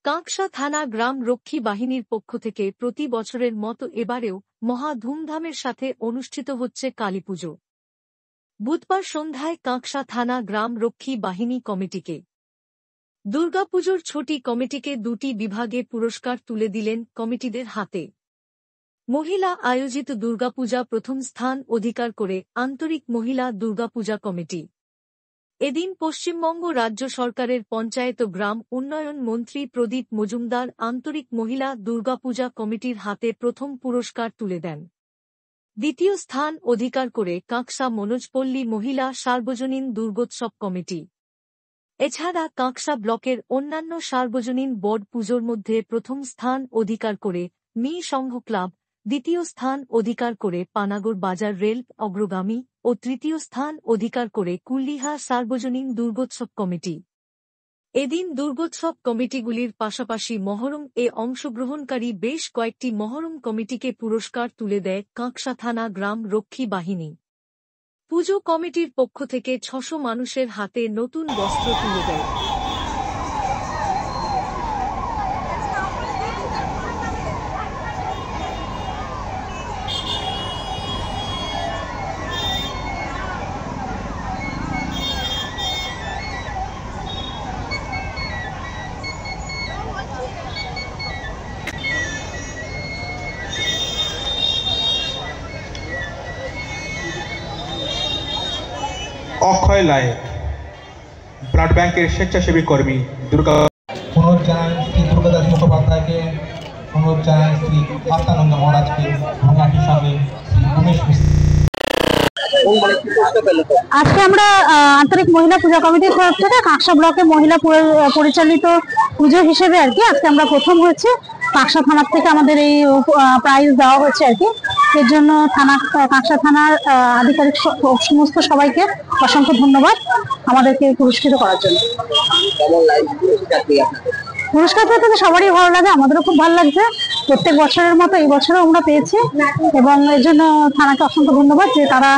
কাঁকসা থানা গ্রাম রক্ষী বাহিনীর পক্ষ থেকে প্রতি বছরের মতো এবারেও মহা ধুমধামের সাথে অনুষ্ঠিত হচ্ছে কালীপুজো। বুধবার সন্ধ্যায় কাঁকসা থানা গ্রাম রক্ষী বাহিনী কমিটিকে দুর্গাপুজোর ছুটি কমিটিকে দুটি বিভাগে পুরস্কার তুলে দিলেন কমিটিদের হাতে। মহিলা আয়োজিত দুর্গাপূজা প্রথম স্থান অধিকার করে আন্তরিক মহিলা দুর্গাপূজা কমিটি। এদিন পশ্চিমবঙ্গ রাজ্য সরকারের পঞ্চায়েত ও গ্রাম উন্নয়ন মন্ত্রী প্রদীপ মজুমদার আন্তরিক মহিলা দুর্গাপূজা কমিটির হাতে প্রথম পুরস্কার তুলে দেন। দ্বিতীয় স্থান অধিকার করে কাঁকসা মনোজপল্লী মহিলা সার্বজনীন দুর্গোৎসব কমিটি। এছাড়া কাঁকসা ব্লকের অন্যান্য সার্বজনীন বড় পুজোর মধ্যে প্রথম স্থান অধিকার করে মি সংঘ ক্লাব, দ্বিতীয় স্থান অধিকার করে পানাগড় বাজার রেল অগ্রগামী ও তৃতীয় স্থান অধিকার করে কুল্লিহা সার্বজনীন দুর্গোৎসব কমিটি। এদিন দুর্গোৎসব কমিটিগুলির পাশাপাশি মহরম এ অংশগ্রহণকারী বেশ কয়েকটি মহরম কমিটিকে পুরস্কার তুলে দেয় কাঁকসা থানা গ্রাম রক্ষী বাহিনী। পুজো কমিটির পক্ষ থেকে ৬০০ মানুষের হাতে নতুন বস্ত্র তুলে দেয়। অক্ষয় লায়েক, ব্লাড ব্যাংকের স্বেচ্ছাসেবী কর্মী। অনুরোধ জানান শ্রী দুর্গাদাস মুখোপাধ্যায়কে, অনুরোধ জানান শ্রী আত্মানন্দ মহারাজকে এবং একই সঙ্গে শ্রী উমেশ মিশ্র। আজকে আমরা আন্তরিক মহিলা পূজা কমিটির তরফ থেকে কাঁকসা ব্লকে মহিলা পরিচালিত পুজো হিসেবে আর কি আজকে আমরা প্রথম হয়েছে। কাঁকসা থানার থেকে আমাদের এই প্রাইজ দেওয়া হয়েছে আর কি। এর জন্য কাঁকসা থানার আধিকারিক সমস্ত সবাইকে অসংখ্য ধন্যবাদ আমাদেরকে পুরস্কৃত করার জন্য। পুরস্কার পেতে তো সবারই ভালো লাগে, আমাদেরও খুব ভালো লাগছে। প্রত্যেক বছরের মতো এই বছরও আমরা পেয়েছি এবং এর জন্য থানাকে অসংখ্য ধন্যবাদ যে তারা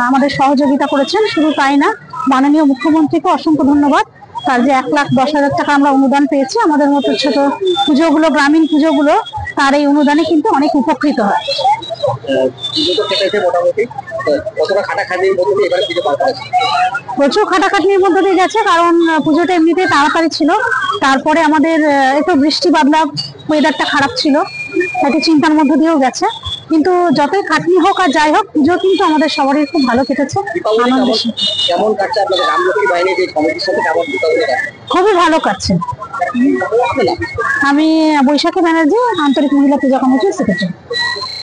আমাদের সহযোগিতা করেছেন। শুধু তাই না, মাননীয় মুখ্যমন্ত্রীকে অসংখ্য ধন্যবাদ, তার যে ১,১০,০০০ টাকা আমরা অনুদান পেয়েছি। আমাদের মতো ছোট পুজোগুলো, গ্রামীণ পুজোগুলো তার এই অনুদানে কিন্তু অনেক উপকৃত হয়। প্রচুর খাটাখাটনির মধ্যে দিয়ে গেছে, কারণ পুজোটা এমনিতেই তাড়াতাড়ি ছিল। তারপরে আমাদের একটু বৃষ্টি বাদলা, ওয়েদারটা খারাপ ছিল, একটু চিন্তার মধ্যে দিয়েও গেছে। কিন্তু যতই খাটনি হোক আর যাই হোক, পুজো কিন্তু আমাদের সবারই খুব ভালো কেটেছে। খুবই ভালো কাটছে। আমি বৈশাখী ব্যানার্জি, আন্তরিক মহিলা পূজা কমিটির সেক্রেটারি।